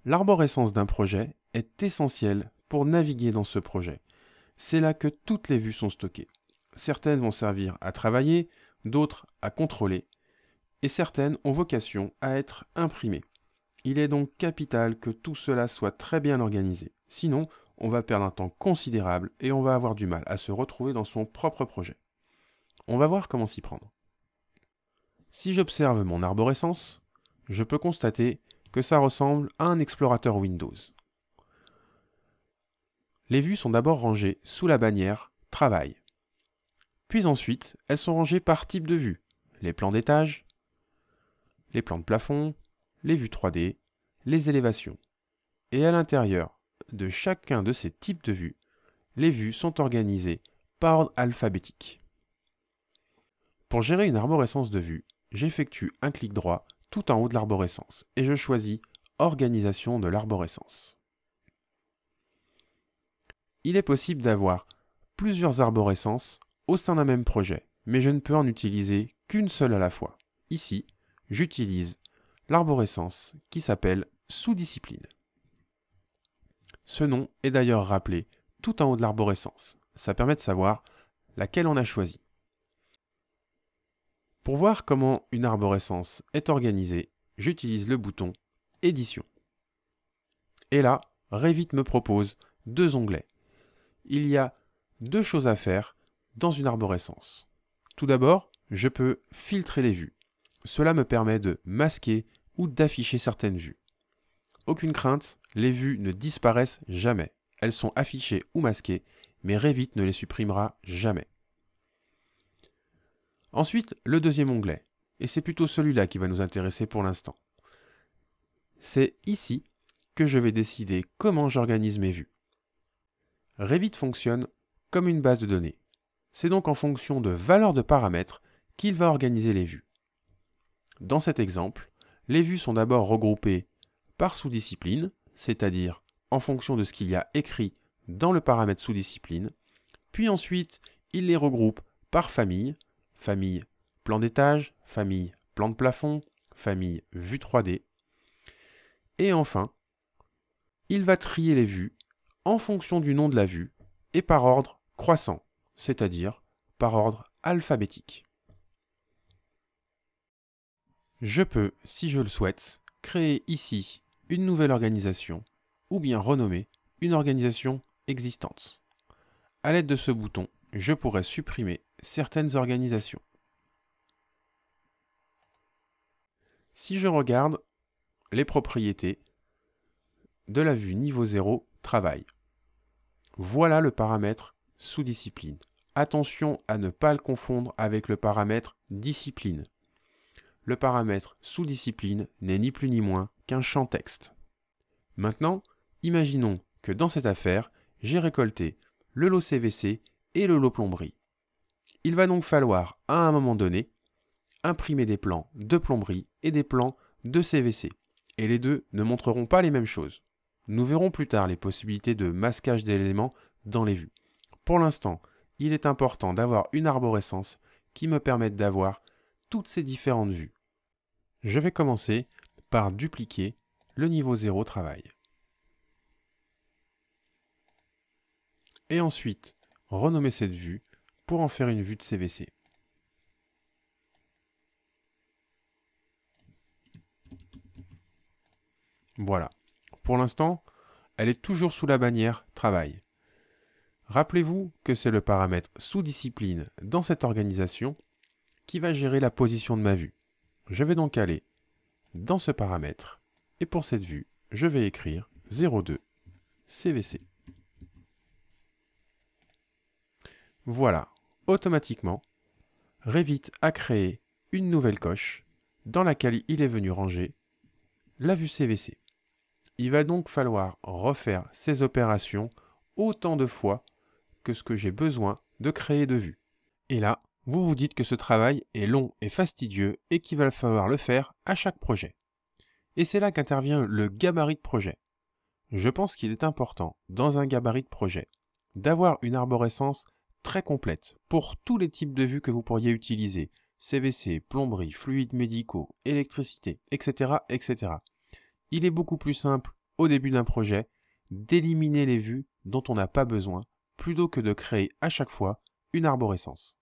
L'arborescence d'un projet est essentielle pour naviguer dans ce projet. C'est là que toutes les vues sont stockées. Certaines vont servir à travailler, d'autres à contrôler, et certaines ont vocation à être imprimées. Il est donc capital que tout cela soit très bien organisé. Sinon, on va perdre un temps considérable et on va avoir du mal à se retrouver dans son propre projet. On va voir comment s'y prendre. Si j'observe mon arborescence, je peux constater que ça ressemble à un explorateur Windows. Les vues sont d'abord rangées sous la bannière « Travail ». Puis ensuite, elles sont rangées par type de vue. Les plans d'étage, les plans de plafond, les vues 3D, les élévations. Et à l'intérieur de chacun de ces types de vues, les vues sont organisées par ordre alphabétique. Pour gérer une arborescence de vues, j'effectue un clic droit tout en haut de l'arborescence et je choisis Organisation de l'arborescence. Il est possible d'avoir plusieurs arborescences au sein d'un même projet, mais je ne peux en utiliser qu'une seule à la fois. Ici, j'utilise l'arborescence qui s'appelle sous-discipline. Ce nom est d'ailleurs rappelé tout en haut de l'arborescence. Ça permet de savoir laquelle on a choisi. Pour voir comment une arborescence est organisée, j'utilise le bouton Édition. Et là, Revit me propose deux onglets. Il y a deux choses à faire dans une arborescence. Tout d'abord, je peux filtrer les vues. Cela me permet de masquer ou d'afficher certaines vues. Aucune crainte, les vues ne disparaissent jamais. Elles sont affichées ou masquées, mais Revit ne les supprimera jamais. Ensuite, le deuxième onglet, et c'est plutôt celui-là qui va nous intéresser pour l'instant. C'est ici que je vais décider comment j'organise mes vues. Revit fonctionne comme une base de données. C'est donc en fonction de valeurs de paramètres qu'il va organiser les vues. Dans cet exemple, les vues sont d'abord regroupées par sous-discipline, c'est-à-dire en fonction de ce qu'il y a écrit dans le paramètre sous-discipline, puis ensuite il les regroupe par famille, famille plan d'étage, famille plan de plafond, famille vue 3D, et enfin, il va trier les vues en fonction du nom de la vue et par ordre croissant, c'est-à-dire par ordre alphabétique. Je peux, si je le souhaite, créer ici une nouvelle organisation ou bien renommer une organisation existante. À l'aide de ce bouton, je pourrais supprimer certaines organisations. Si je regarde les propriétés de la vue niveau 0 Travail, voilà le paramètre sous-discipline. Attention à ne pas le confondre avec le paramètre discipline. Le paramètre sous-discipline n'est ni plus ni moins qu'un champ texte. Maintenant, imaginons que dans cette affaire, j'ai récolté le lot CVC et le lot plomberie. Il va donc falloir, à un moment donné, imprimer des plans de plomberie et des plans de CVC. Et les deux ne montreront pas les mêmes choses. Nous verrons plus tard les possibilités de masquage d'éléments dans les vues. Pour l'instant, il est important d'avoir une arborescence qui me permette d'avoir toutes ces différentes vues. Je vais commencer par dupliquer le niveau 0 Travail. Et ensuite, renommer cette vue pour en faire une vue de CVC. Voilà. Pour l'instant, elle est toujours sous la bannière Travail. Rappelez-vous que c'est le paramètre sous-discipline dans cette organisation qui va gérer la position de ma vue. Je vais donc aller dans ce paramètre et pour cette vue, je vais écrire 02 CVC. Voilà, automatiquement, Revit a créé une nouvelle coche dans laquelle il est venu ranger la vue CVC. Il va donc falloir refaire ces opérations autant de fois que ce que j'ai besoin de créer de vues. Et là, vous vous dites que ce travail est long et fastidieux et qu'il va falloir le faire à chaque projet. Et c'est là qu'intervient le gabarit de projet. Je pense qu'il est important, dans un gabarit de projet, d'avoir une arborescence très complète pour tous les types de vues que vous pourriez utiliser. CVC, plomberie, fluides médicaux, électricité, etc., etc. Il est beaucoup plus simple au début d'un projet, d'éliminer les vues dont on n'a pas besoin, plutôt que de créer à chaque fois une arborescence.